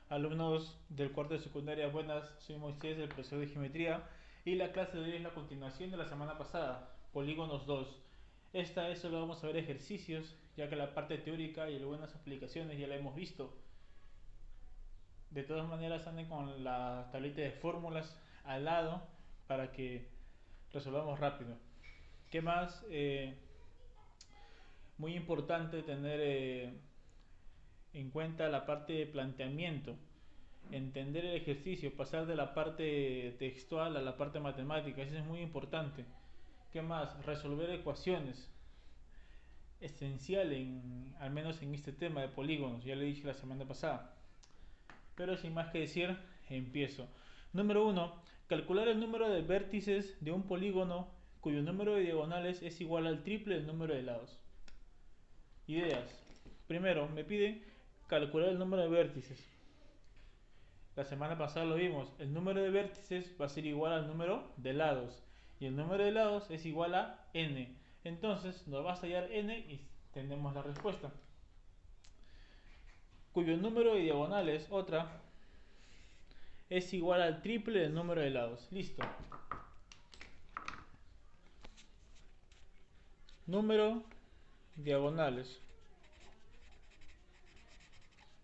Alumnos del cuarto de secundaria, buenas, soy Moisés, el profesor de geometría, y la clase de hoy es la continuación de la semana pasada, Polígonos 2. Esta vez solo vamos a ver ejercicios, ya que la parte teórica y algunas aplicaciones ya la hemos visto. De todas maneras, anden con la tablita de fórmulas al lado para que resolvamos rápido. ¿Qué más? Muy importante tener en cuenta la parte de planteamiento, entender el ejercicio, pasar de la parte textual a la parte matemática, eso es muy importante. ¿Qué más? Resolver ecuaciones, esencial al menos en este tema de polígonos, ya lo dije la semana pasada. Pero sin más que decir, empiezo. Número uno, calcular el número de vértices de un polígono cuyo número de diagonales es igual al triple del número de lados. Ideas. Primero, me piden calcular el número de vértices. La semana pasada lo vimos, el número de vértices va a ser igual al número de lados y el número de lados es igual a n. Entonces nos va a hallar n y tenemos la respuesta. Cuyo número de diagonales, otra, es igual al triple del número de lados. Listo. Número diagonales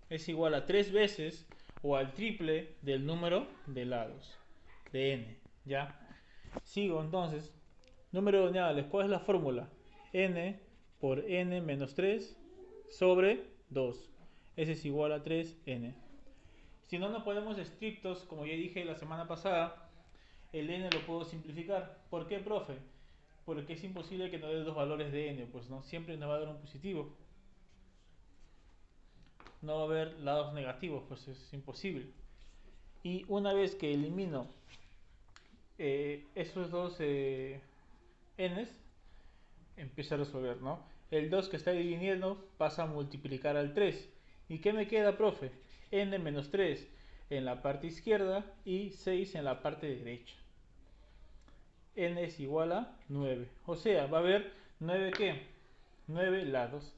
es igual a 3 veces o al triple del número de lados de n. ¿Ya? Sigo entonces. Número de diagonales, ¿cuál es la fórmula? N por n menos 3 sobre 2. Ese es igual a 3n. Si no nos ponemos estrictos, como ya dije la semana pasada, el n lo puedo simplificar. ¿Por qué, profe? Porque es imposible que nos dé dos valores de n, pues no, siempre nos va a dar un positivo. No va a haber lados negativos, pues es imposible. Y una vez que elimino esos dos n's, empiezo a resolver, ¿no? El 2 que está dividiendo pasa a multiplicar al 3. ¿Y qué me queda, profe? N menos 3 en la parte izquierda y 6 en la parte derecha. N es igual a 9. O sea, va a haber 9 ¿qué? 9 lados.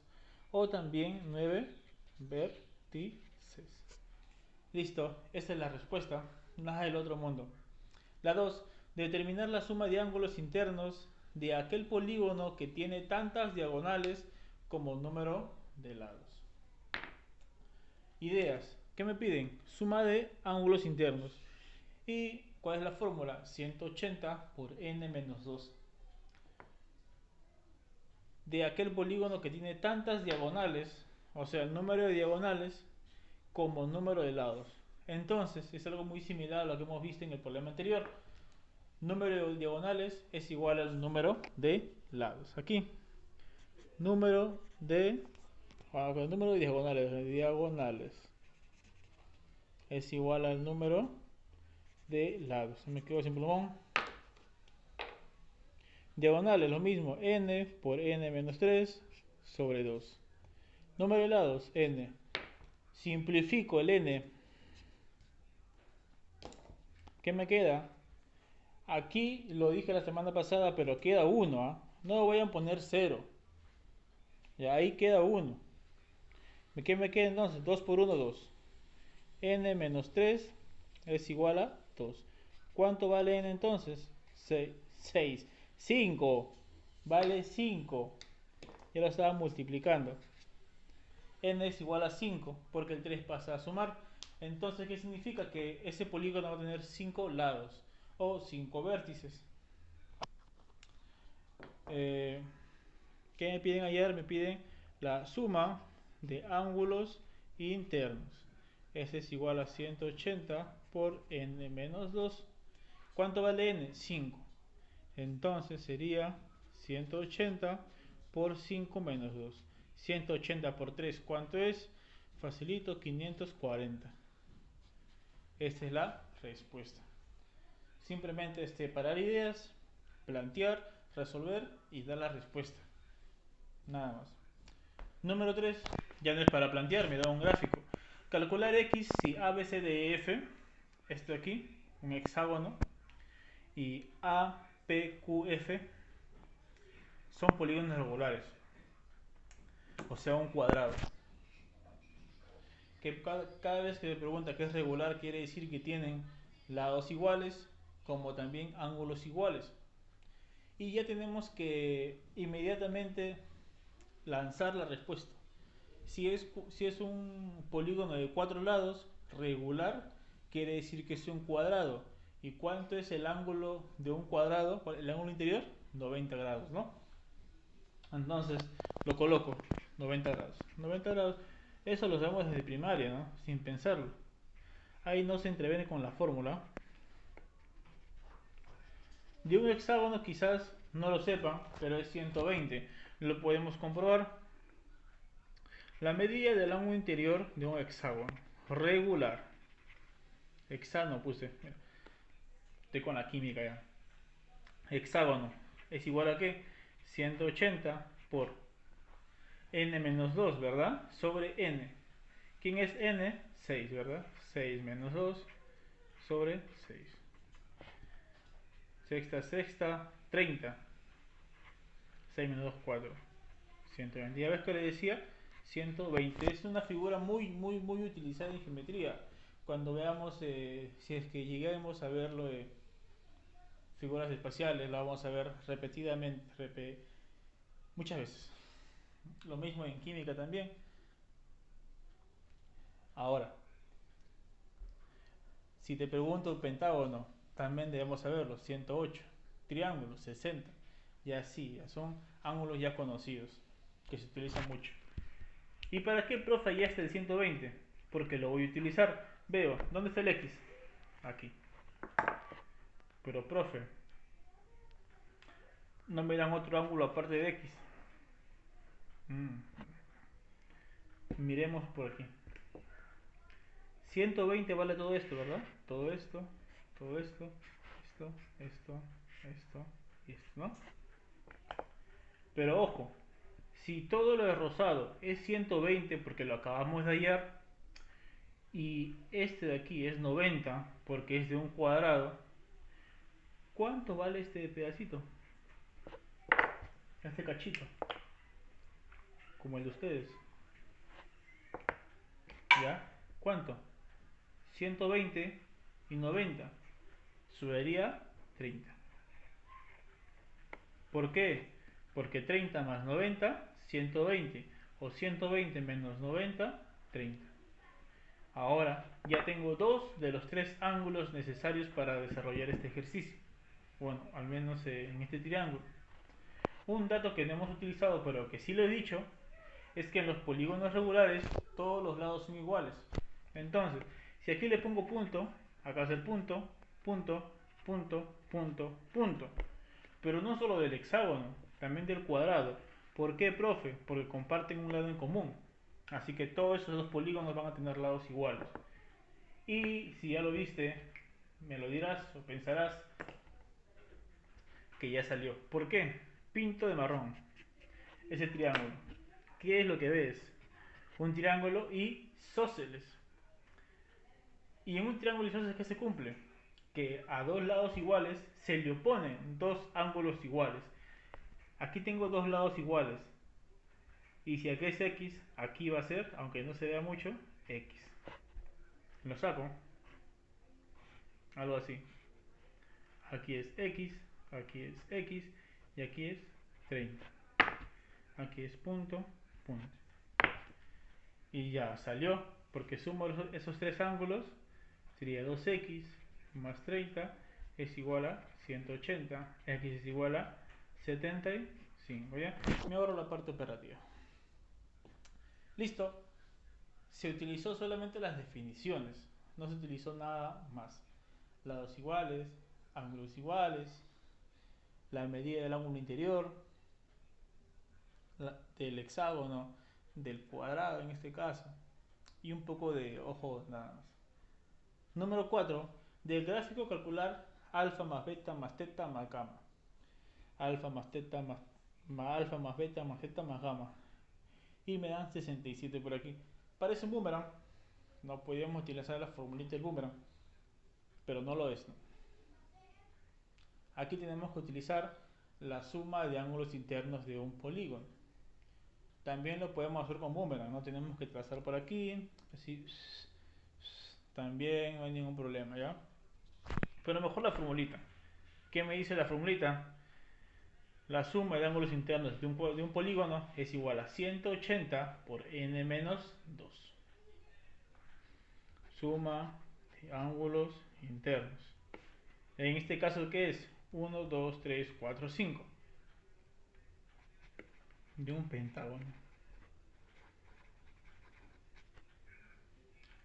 O también 9 vértices. Listo, esa es la respuesta. Nada del otro mundo. La 2. Determinar la suma de ángulos internos de aquel polígono que tiene tantas diagonales como número de lados. Ideas. ¿Qué me piden? Suma de ángulos internos. ¿Y cuál es la fórmula? 180 por n menos 2. De aquel polígono que tiene tantas diagonales, o sea, el número de diagonales como número de lados. Entonces, es algo muy similar a lo que hemos visto en el problema anterior. Número de diagonales es igual al número de lados. Aquí, número de, el número de diagonales es igual al número de lados. Me quedo sin plumón. Diagonales, lo mismo, n por n menos 3 sobre 2. Número de lados, n. Simplifico el n. ¿Qué me queda? Aquí lo dije la semana pasada, pero queda 1. ¿Ah? No voy a poner 0. Y ahí queda 1. ¿Qué me queda entonces? 2 por 1, 2. N menos 3 es igual a 2. ¿Cuánto vale n entonces? 6. 5. Vale 5. Ya lo estaba multiplicando. N es igual a 5 porque el 3 pasa a sumar. Entonces, ¿qué significa? Que ese polígono va a tener 5 lados o 5 vértices. ¿Qué me piden ayer? Me piden la suma de ángulos internos. Este es igual a 180 por n menos 2. ¿Cuánto vale n? 5. Entonces sería 180 por 5 menos 2. 180 por 3, ¿cuánto es? Facilito, 540. Esta es la respuesta. Simplemente parar ideas, plantear, resolver y dar la respuesta. Nada más. Número 3, ya no es para plantear, me da un gráfico. Calcular x si ABCDEF, esto aquí, un hexágono, y APQF son polígonos regulares, o sea, un cuadrado. que cada vez que me pregunta qué es regular quiere decir que tienen lados iguales como también ángulos iguales. Y ya tenemos que inmediatamente lanzar la respuesta. Si es un polígono de cuatro lados, regular, quiere decir que es un cuadrado. ¿Y cuánto es el ángulo de un cuadrado? El ángulo interior, 90 grados, ¿no? Entonces lo coloco, 90 grados. 90 grados, eso lo sabemos desde primaria, ¿no? Sin pensarlo. Ahí no se entreviene con la fórmula. De un hexágono quizás no lo sepan, pero es 120. Lo podemos comprobar. La medida del ángulo interior de un hexágono regular. Hexágono puse. Mira, estoy con la química ya. Hexágono es igual a qué? 180 por n menos 2, ¿verdad? Sobre n. ¿Quién es n? 6, ¿verdad? 6 menos 2 sobre 6. Sexta, sexta, 30. 6 menos 2, 4. 120. Ya ves que le decía 120. Es una figura muy, muy, muy utilizada en geometría. Cuando veamos, si es que lleguemos a verlo de figuras espaciales, la vamos a ver repetidamente, muchas veces. Lo mismo en química también. Ahora, si te pregunto el pentágono, también debemos saberlo, 108. Triángulo, 60. Y así, ya son ángulos ya conocidos, que se utilizan mucho. ¿Y para qué, profe, ya está el 120? Porque lo voy a utilizar. Veo, ¿dónde está el X? Aquí. Pero, profe, ¿no me dan otro ángulo aparte de X? Mm, Miremos por aquí. 120 vale todo esto, ¿verdad? Todo esto, esto, esto y esto, ¿no? Pero ojo, si todo lo de rosado es 120 porque lo acabamos de hallar y este de aquí es 90 porque es de un cuadrado, ¿cuánto vale este pedacito? Este cachito, como el de ustedes. ¿Ya? ¿Cuánto? 120 y 90. Subiría 30. ¿Por qué? Porque 30 más 90, 120. O 120 menos 90, 30. Ahora ya tengo dos de los tres ángulos necesarios para desarrollar este ejercicio. Bueno, al menos en este triángulo. Un dato que no hemos utilizado, pero que sí lo he dicho, es que en los polígonos regulares todos los lados son iguales. Entonces, si aquí le pongo punto, acá es el punto, punto, punto, punto, punto. Pero no solo del hexágono, también del cuadrado. ¿Por qué, profe? Porque comparten un lado en común. Así que todos esos dos polígonos van a tener lados iguales. Y si ya lo viste, me lo dirás o pensarás que ya salió. ¿Por qué? Pinto de marrón. Ese triángulo. ¿Qué es lo que ves? Un triángulo y isósceles. Y en un triángulo isósceles, ¿qué se cumple? Que a dos lados iguales se le oponen dos ángulos iguales. Aquí tengo dos lados iguales. Y si aquí es X, aquí va a ser, aunque no se vea mucho, X. Lo saco. Algo así. Aquí es X y aquí es 30. Aquí es punto, punto. Y ya salió, porque sumo esos tres ángulos, sería 2x más 30 es igual a 180, x es igual a 75. ¿Ya? Me ahorro la parte operativa. Listo. Se utilizó solamente las definiciones, no se utilizó nada más. Lados iguales, ángulos iguales, la medida del ángulo interior, del hexágono, del cuadrado en este caso, y un poco de ojo nada más. Número 4. Del gráfico calcular alfa más beta más teta más gamma. Alfa más teta más alfa más beta más teta más gamma. Y me dan 67 por aquí. Parece un boomerang. No podíamos utilizar la formulita del boomerang, pero no lo es, ¿no? Aquí tenemos que utilizar la suma de ángulos internos de un polígono. También lo podemos hacer con boomerang, no tenemos que trazar por aquí, así, también no hay ningún problema, ¿ya? Pero mejor la formulita. ¿Qué me dice la formulita? La suma de ángulos internos de un polígono es igual a 180 por n menos 2. Suma de ángulos internos. En este caso, ¿qué es? 1, 2, 3, 4, 5. De un pentágono.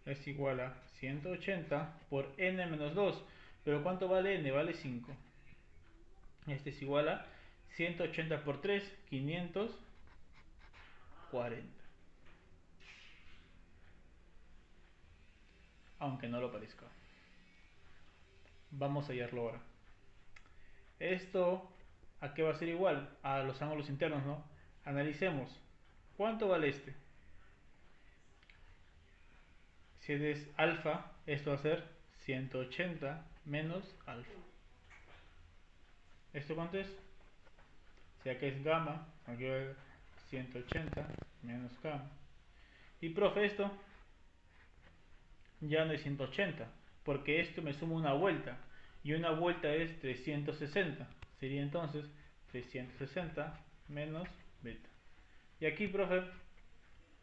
Es igual a 180 por n menos 2. Pero ¿cuánto vale n? Vale 5. Este es igual a 180 por 3, 540. Aunque no lo parezca. Vamos a hallarlo ahora. Esto, ¿a qué va a ser igual? A los ángulos internos, ¿no? Analicemos. ¿Cuánto vale este? Si es alfa, esto va a ser 180 menos alfa. ¿Esto cuánto es? Si acá es gamma, aquí va a ser 180 menos gamma. Y profe, esto ya no es 180, porque esto me suma una vuelta. Y una vuelta es 360. Sería entonces 360 menos beta. Y aquí, profe,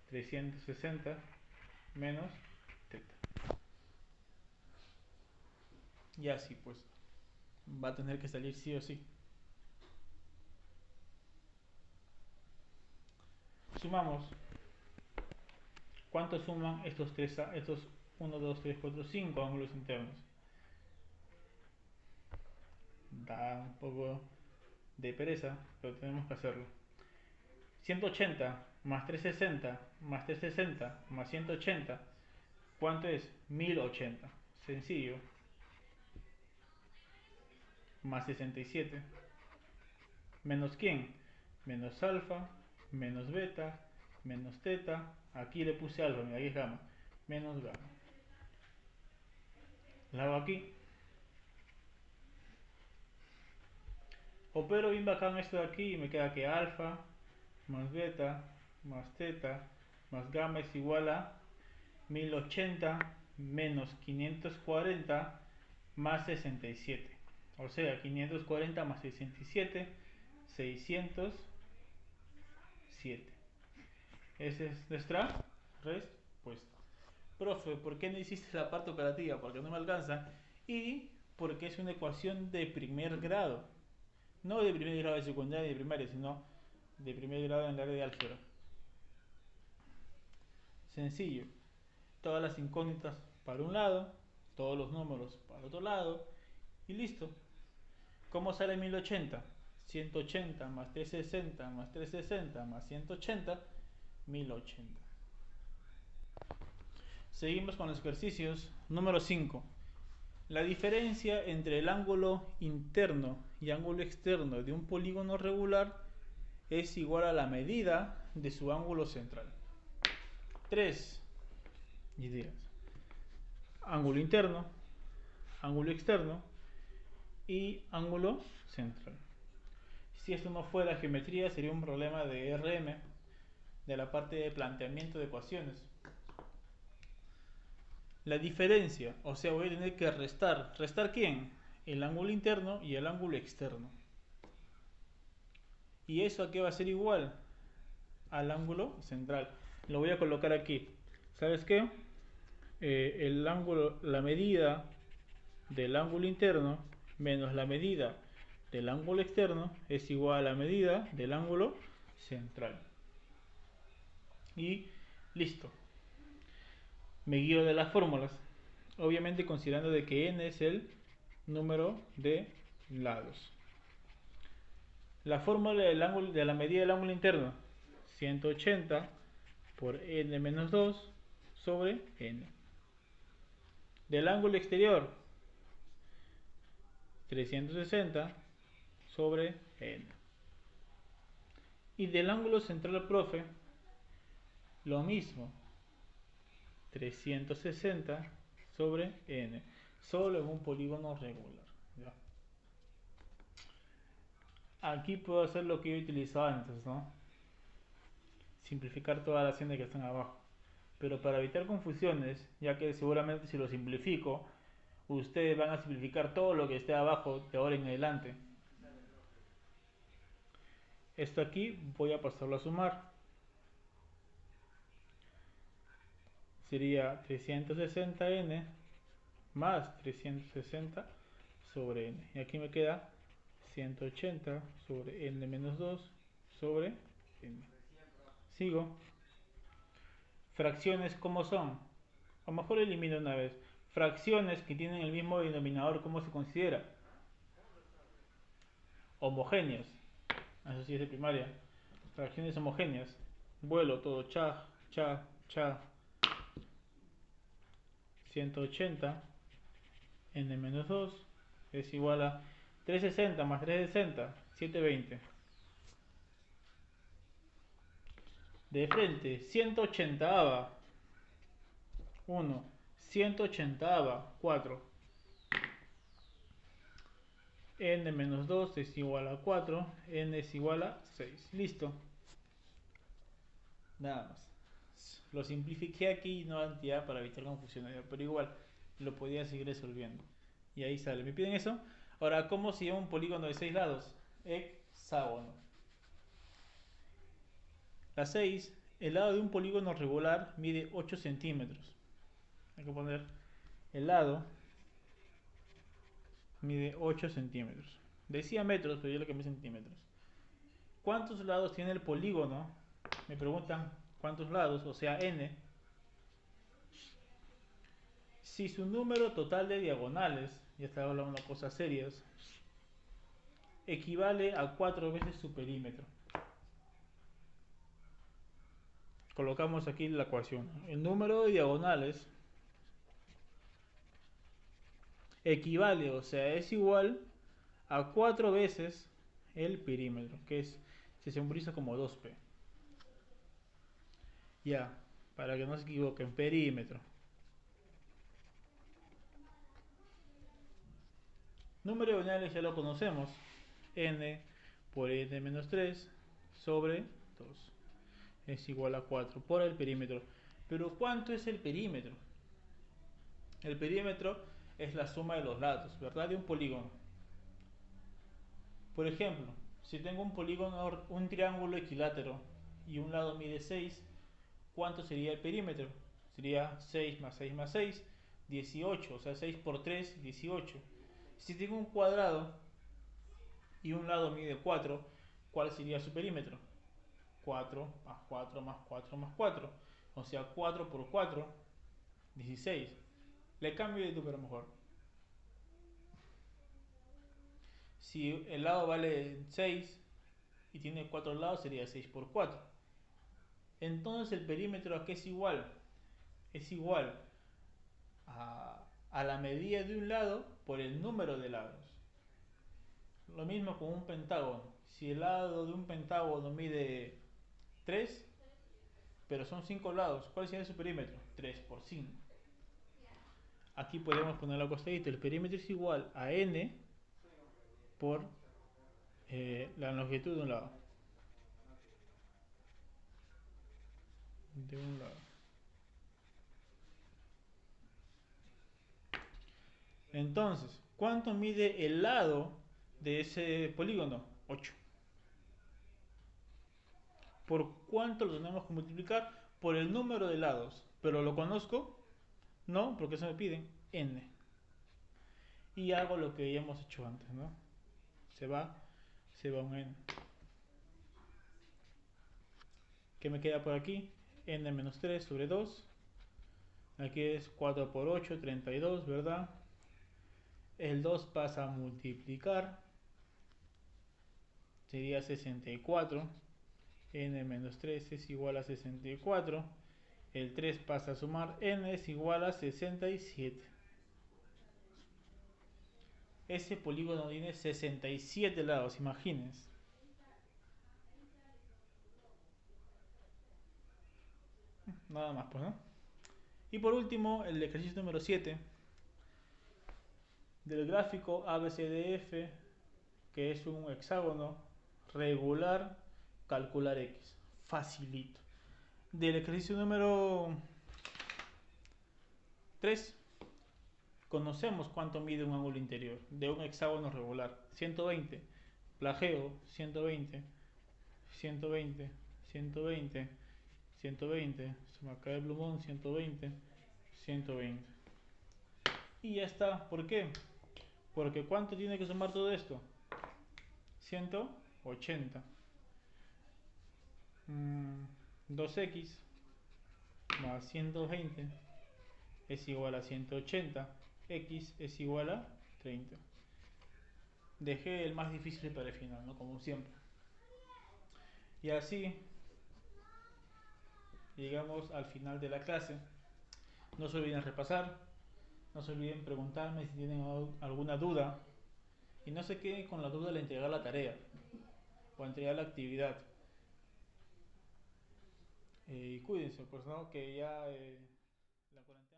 360 menos teta. Y así pues, va a tener que salir sí o sí. Sumamos. ¿Cuánto suman estos 1, 2, 3, 4, 5 ángulos internos? Da un poco de pereza, pero tenemos que hacerlo. 180 más 360 más 360 más 180. ¿Cuánto es? 1080. Sencillo. Más 67. ¿Menos quién? Menos alfa, menos beta, menos teta. Aquí le puse alfa, mira, aquí es gamma. Menos gamma. La hago aquí. Opero bien bacán esto de aquí y me queda que alfa más beta más teta más gamma es igual a 1080 menos 540 más 67. O sea, 540 más 67, 607. Esa es nuestra respuesta. Profe, ¿por qué no hiciste la parte operativa? Porque no me alcanza. Y porque es una ecuación de primer grado. No de primer grado de secundaria y de primaria, sino de primer grado en el área de álgebra. Sencillo. Todas las incógnitas para un lado, todos los números para otro lado y listo. ¿Cómo sale 1080? 180 más 360 más 360 más 180, 1080. Seguimos con los ejercicios. Número 5. La diferencia entre el ángulo interno y ángulo externo de un polígono regular es igual a la medida de su ángulo central. 3 ideas. Ángulo interno, ángulo externo y ángulo central. Si esto no fuera geometría, sería un problema de RM, de la parte de planteamiento de ecuaciones. La diferencia, o sea, voy a tener que restar. ¿Restar quién? El ángulo interno y el ángulo externo. ¿Y eso a qué va a ser igual? Al ángulo central. Lo voy a colocar aquí. ¿Sabes qué? El ángulo, la medida del ángulo interno menos la medida del ángulo externo es igual a la medida del ángulo central. Y listo. Me guío de las fórmulas. Obviamente considerando de que n es el número de lados. La fórmula del ángulo, de la medida del ángulo interno, 180 por n menos 2 sobre n. Del ángulo exterior, 360 sobre n. Y del ángulo central, profe, lo mismo, 360 sobre n. Solo en un polígono regular. ¿Ya? Aquí puedo hacer lo que he utilizado antes, ¿no? simplificar todas las n que están abajo. Pero para evitar confusiones, ya que seguramente si lo simplifico, ustedes van a simplificar todo lo que esté abajo de ahora en adelante. Esto aquí voy a pasarlo a sumar. Sería 360n más 360 sobre n. Y aquí me queda 180 sobre n menos 2 sobre n. Sigo. Fracciones, ¿cómo son? A lo mejor elimino una vez. Fracciones que tienen el mismo denominador, ¿cómo se considera? Homogéneas. Eso sí es de primaria. Fracciones homogéneas. Vuelo todo. Cha, cha, cha. 180 n menos 2 es igual a 360 más 360, 720. De frente, 180ava, 1, 180ava, 4. N menos 2 es igual a 4, n es igual a 6. Listo. Nada más. Lo simplifiqué aquí no entidad para evitar confusiones, pero igual lo podía seguir resolviendo. Y ahí sale. ¿Me piden eso? Ahora, ¿cómo se llama un polígono de 6 lados? Hexágono. La 6, el lado de un polígono regular mide 8 centímetros. Hay que poner el lado mide 8 centímetros. Decía metros, pero yo lo que me centímetros. ¿Cuántos lados tiene el polígono? Me preguntan cuántos lados, o sea, n. Si su número total de diagonales, ya está hablando de cosas serias, equivale a 4 veces su perímetro. Colocamos aquí la ecuación. El número de diagonales equivale, o sea, es igual a 4 veces el perímetro, que se simboliza como 2p. Ya, para que no se equivoquen, perímetro. Número de diagonales ya lo conocemos. N por n menos 3 sobre 2 es igual a 4 por el perímetro. Pero ¿cuánto es el perímetro? El perímetro es la suma de los lados, ¿verdad? De un polígono. Por ejemplo, si tengo un polígono, un triángulo equilátero y un lado mide 6, ¿cuánto sería el perímetro? Sería 6 más 6 más 6, 18, o sea 6 por 3, 18. Si tengo un cuadrado y un lado mide 4, ¿cuál sería su perímetro? 4 más 4 más 4 más 4, o sea 4 por 4, 16. Le cambio de número mejor. Si el lado vale 6 y tiene 4 lados, sería 6 por 4. Entonces el perímetro a qué es igual? Es igual a la medida de un lado por el número de lados. Lo mismo con un pentágono. Si el lado de un pentágono mide 3, pero son 5 lados, ¿cuál sería su perímetro? 3 por 5. Aquí podemos ponerlo acostadito. El perímetro es igual a n por la longitud de un lado. De un lado. Entonces, ¿cuánto mide el lado de ese polígono? 8. ¿Por cuánto lo tenemos que multiplicar? Por el número de lados. ¿Pero lo conozco? No, porque eso me piden n. Y hago lo que ya hemos hecho antes, ¿no? Se va un n. ¿Qué me queda por aquí? N menos 3 sobre 2. Aquí es 4 por 8, 32, ¿verdad? El 2 pasa a multiplicar. Sería 64. N menos 3 es igual a 64. El 3 pasa a sumar. N es igual a 67. Ese polígono tiene 67 lados, imagínense. Nada más, pues, ¿no? Y por último, el ejercicio número 7 del gráfico ABCDF, que es un hexágono regular, calcular X. Facilito. Del ejercicio número 3 conocemos cuánto mide un ángulo interior de un hexágono regular. 120. Plageo, 120, 120, 120, 120. Se me cae el plumón, 120, 120. Y ya está. ¿Por qué? Porque ¿cuánto tiene que sumar todo esto? 180. 2x más 120 es igual a 180. X es igual a 30. Dejé el más difícil para el final, ¿no? Como siempre. Y así llegamos al final de la clase. No se olviden repasar, no se olviden preguntarme si tienen alguna duda y no se queden con la duda al entregar la tarea o entregar la actividad. Y cuídense, pues no, que ya la cuarentena